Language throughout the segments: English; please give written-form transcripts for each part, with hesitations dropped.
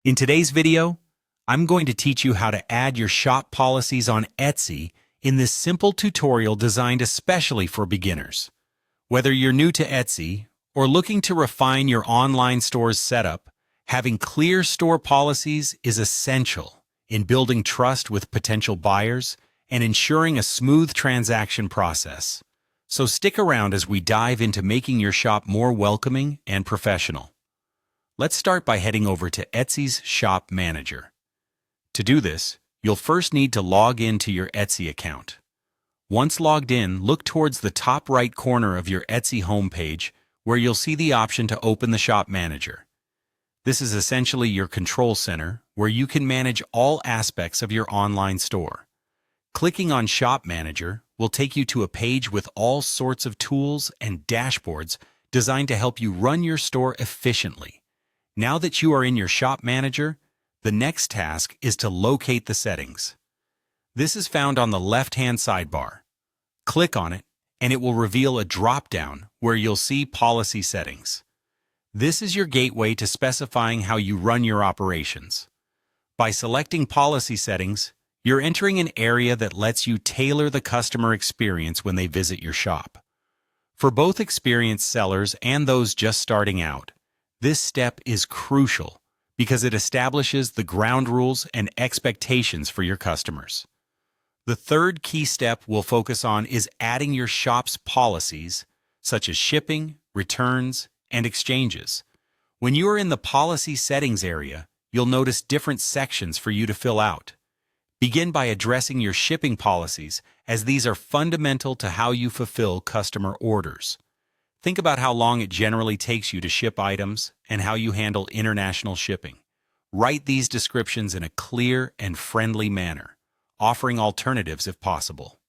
In today's video, I'm going to teach you how to add your shop policies on Etsy in this simple tutorial designed especially for beginners. Whether you're new to Etsy or looking to refine your online store's setup, having clear store policies is essential in building trust with potential buyers and ensuring a smooth transaction process. So stick around as we dive into making your shop more welcoming and professional. Let's start by heading over to Etsy's Shop Manager. To do this, you'll first need to log in to your Etsy account. Once logged in, look towards the top right corner of your Etsy homepage where you'll see the option to open the Shop Manager. This is essentially your control center where you can manage all aspects of your online store. Clicking on Shop Manager will take you to a page with all sorts of tools and dashboards designed to help you run your store efficiently. Now that you are in your Shop Manager, the next task is to locate the settings. This is found on the left-hand sidebar. Click on it, and it will reveal a drop-down where you'll see Policy Settings. This is your gateway to specifying how you run your operations. By selecting Policy Settings, you're entering an area that lets you tailor the customer experience when they visit your shop. For both experienced sellers and those just starting out, this step is crucial because it establishes the ground rules and expectations for your customers. The third key step we'll focus on is adding your shop's policies, such as shipping, returns, and exchanges. When you are in the Policy Settings area, you'll notice different sections for you to fill out. Begin by addressing your shipping policies, as these are fundamental to how you fulfill customer orders. Think about how long it generally takes you to ship items and how you handle international shipping. Write these descriptions in a clear and friendly manner, offering alternatives if possible.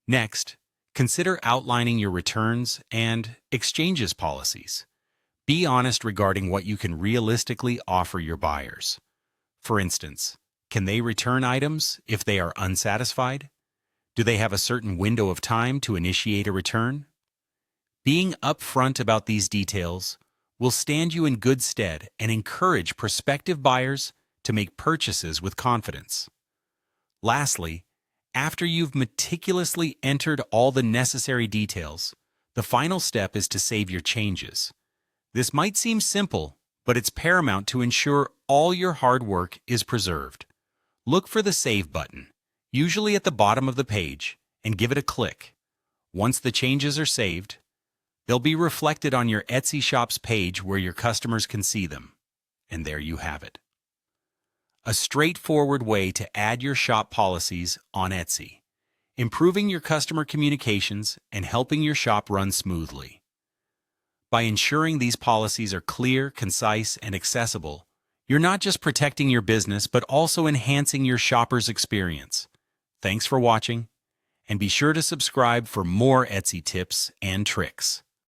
Next, consider outlining your returns and exchanges policies. Be honest regarding what you can realistically offer your buyers. For instance, can they return items if they are unsatisfied? Do they have a certain window of time to initiate a return? Being upfront about these details will stand you in good stead and encourage prospective buyers to make purchases with confidence. Lastly, after you've meticulously entered all the necessary details, the final step is to save your changes. This might seem simple, but it's paramount to ensure all your hard work is preserved. Look for the Save button, usually at the bottom of the page, and give it a click. Once the changes are saved, they'll be reflected on your Etsy shop's page where your customers can see them. And there you have it. A straightforward way to add your shop policies on Etsy, improving your customer communications and helping your shop run smoothly. By ensuring these policies are clear, concise, and accessible, you're not just protecting your business but also enhancing your shopper's experience. Thanks for watching, and be sure to subscribe for more Etsy tips and tricks.